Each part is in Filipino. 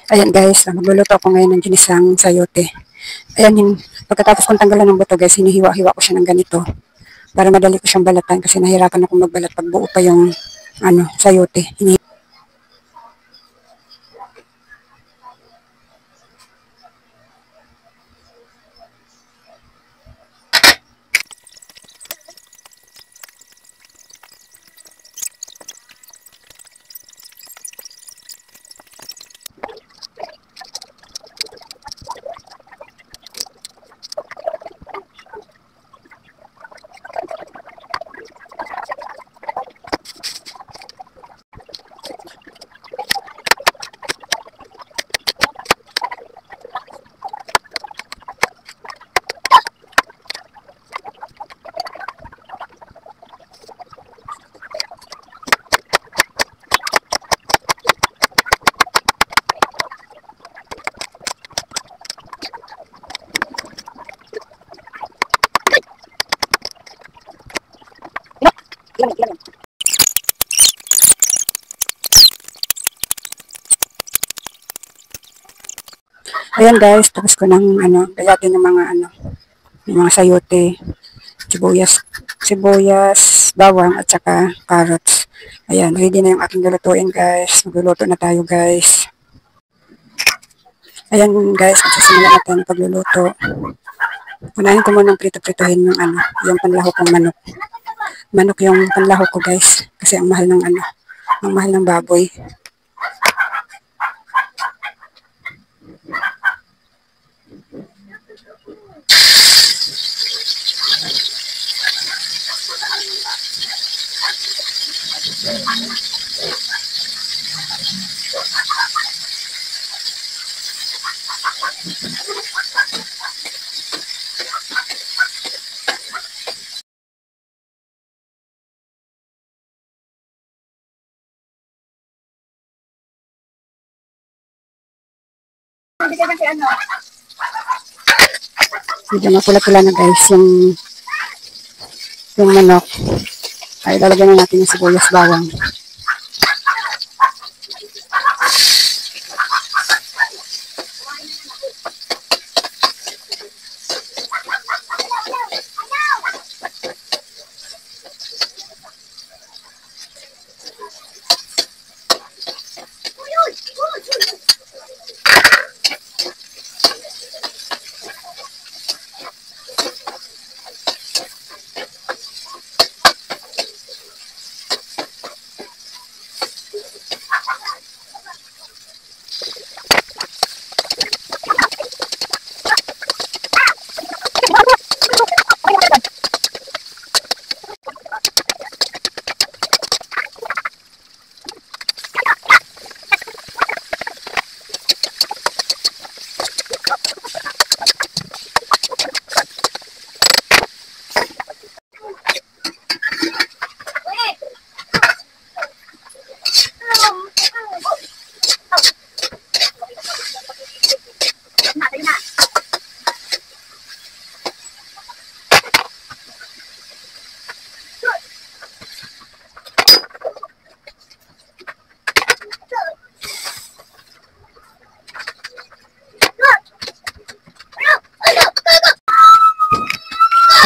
Ayan guys, magluluto ako ngayon ng ginisang sayote. Ayan, pagkatapos kong tanggalan ng buto guys, hinihiwa-hiwa ko siya ng ganito. Para madali ko siyang balatan kasi nahirapan akong magbalat pag buo pa yung sayote. Ayan guys, tapos ko ng gayatin ng mga yung mga sayote, sibuyas, bawang at saka carrots. Ayan, ready na yung aking lulutuin guys. Magluluto na tayo guys. Ayan guys, magsisimula natin ang pagluluto. Unahin ko munang prito-prituhin yung panlahok ng manok. Manok yung panlahok ko guys, kasi ang mahal ng ang mahal ng baboy. Medyo mapula-pula na guys yung manok. Ay lalagyan na natin yung sibuyas, bawang.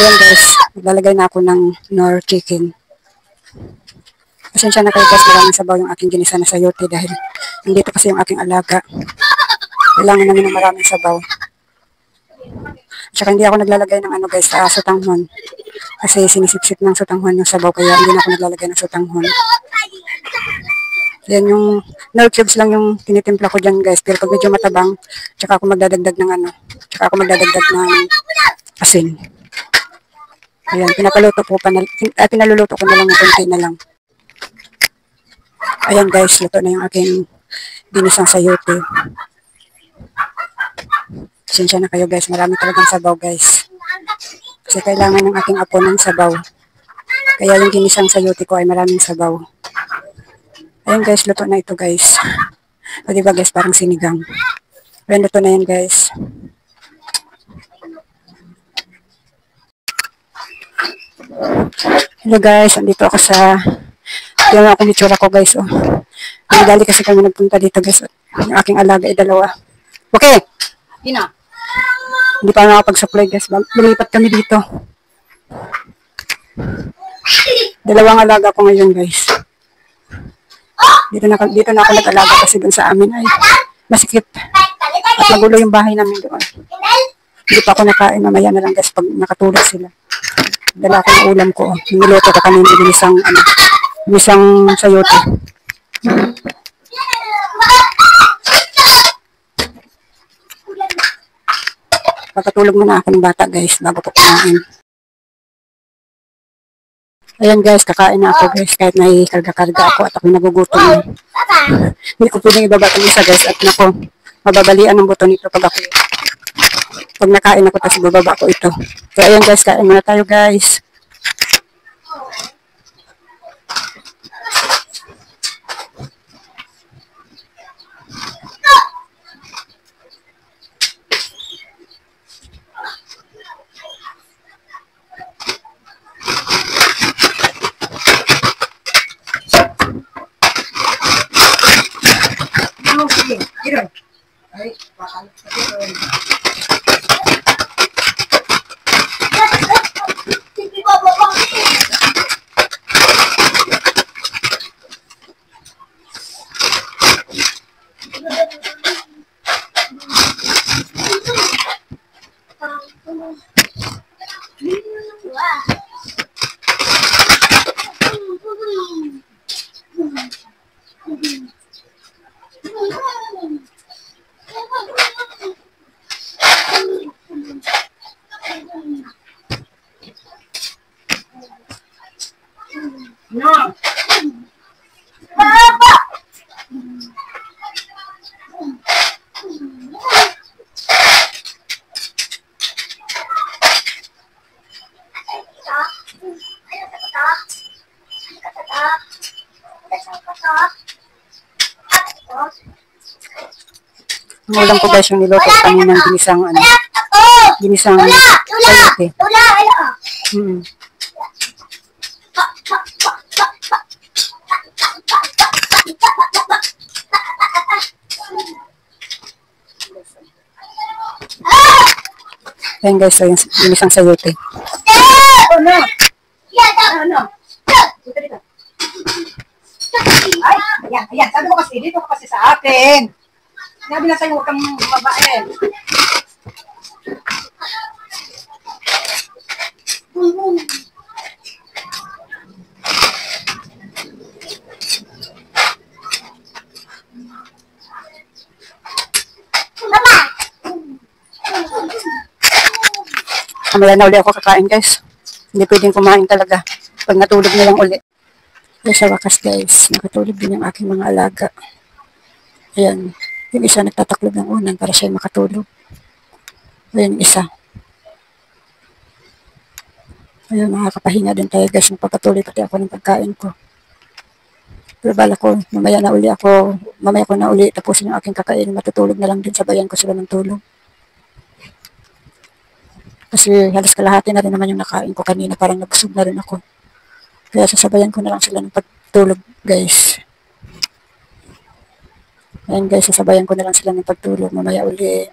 Ayan guys, maglalagay na ako ng Knorr chicken. Pasensya na kayo guys, maraming sabaw yung aking ginisa na sayote dahil nandito kasi yung aking alaga. Kailangan namin ng maraming sabaw. Tsaka hindi ako naglalagay ng guys, sa sutanghon. Kasi sinisipsip ng sutanghon yung sabaw, kaya hindi na ako naglalagay ng sutanghon. Yan yung Knorr cubes lang yung tinitimpla ko dyan guys. Pero pag medyo matabang, tsaka ako magdadagdag ng asin. Ayan, pinaluluto ko na lang ng konti na lang. Ayan guys, luto na yung aking ginisang sayote. Pasensya na kayo guys, marami talagang sabaw guys. Kasi kailangan ng aking apo ng sabaw. Kaya yung ginisang sayote ko ay maraming sabaw. Ayan guys, luto na ito guys. O diba guys, parang sinigang. Ayan, luto na yan guys. Hello guys, andito ako sa yung akong itsura ko guys. Dali kasi kami nagpunta dito guys. Yung aking alaga ay dalawa. Okay. Ina. Hindi pa nakapag-supply guys. Lumipat kami dito. Dalawang alaga ko ngayon guys. Dito na ako nag-alaga kasi dun sa amin ay masikip. At magulo yung bahay namin doon. Hindi pa ako nakain. Mamaya na lang guys pag nakatulog sila. Dala ko ng ulam ko. Niluto ko kanina ginisang sayote. Pagkatulog muna ako ng bata guys bago po kumain. Ayan guys, kakain na ako guys kahit may karga-karga ako at ako nagugutom na. Hindi ko pwedeng ibaba ito isa guys at nako, mababalian ng buto nito pag nakain ako tapos bababa ko ito. So ayan guys, kain muna tayo guys. No. Ang ulam ko guys yung niluto ko kanina ng ginisang sayote. Ayan guys, so yung ginisang sayote. Oh no. No. Ay, ayan. Sabi ko kasi, dito ko kasi sa atin. Sabi na sa'yo, huwag kang babae. Mamaya na uli ako kakain guys. Hindi pwedeng kumain talaga pag natulog na lang uli. Kaya sa wakas guys, nakatulog din yung aking mga alaga. Ayan, yung isa nagtataklob ng unan para siya makatulog. Ayan yung isa. Ayun, nakakapahinga din tayo guys, pagkatuloy pati ako ng pagkain ko. Pero bala ko, mamaya ko na uli tapusin yung aking kakain, matutulog na lang din, sabayan ko sila ng tulog. Kasi halos kalahati na rin naman yung nakain ko kanina, parang nabusog na rin ako. Kaya sasabayan ko na lang sila ng pagtulog guys. Ayan guys, sasabayan ko na lang sila ng pagtulog, mamaya uli.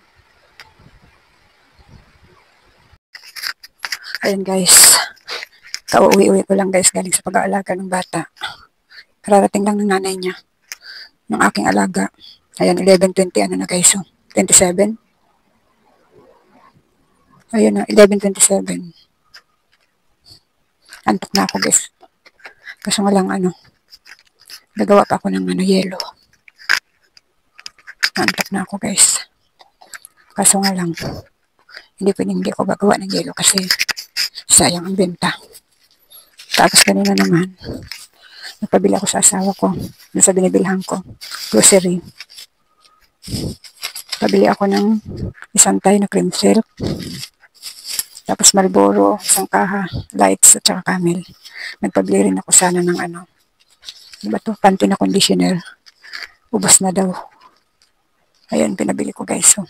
Ayan guys, kauwi-uwi ko lang guys galing sa pag-aalaga ng bata. Kararating lang ng nanay niya, ng aking alaga. Ayan, 11:20 ano na guys, 27. Ayun na, 11:27. Antok na ako guys. Kaso nga lang gagawa pa ako ng yelo. Antok na ako guys. Kaso nga lang, hindi ako gagawa ng yelo kasi sayang ang benta. Tapos kanina naman, nagpabili ako sa asawa ko, dun sa binibilhan ko, grocery. Pabili ako ng isang tay na cream silk. Tapos Marlboro, isang kaha, lights at saka Camel. Nagpabili rin ako sana ng diba to, panty na conditioner. Ubos na daw. Ayan, pinabili ko guys. So,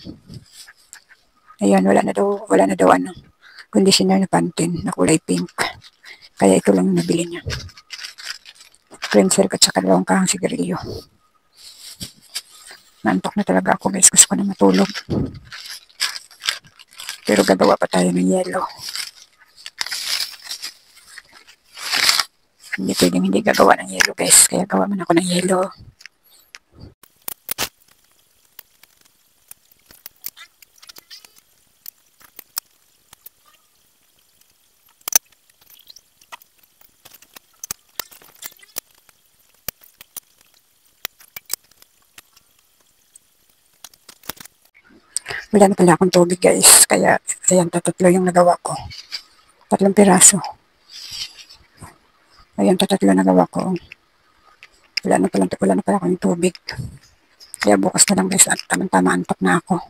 ayan, wala na daw conditioner na Pantene na kulay pink. Kaya ito lang nabili niya. Cream silk at saka dalawang kahang sigarilyo. Nantok na talaga ako guys. Gusto ko na matulog. Pero gagawa pa tayo ng yelo. Hindi pwedeng hindi gagawa ng yelo guys. Kaya gawa man ako ng yelo. Wala na pala akong tubig guys. Kaya ayan, tatatlo yung nagawa ko. 3 piraso. Ayan, tatatlo nagawa ko. Wala na pala akong tubig. Kaya bukas na lang guys at tamang-tama antok na ako.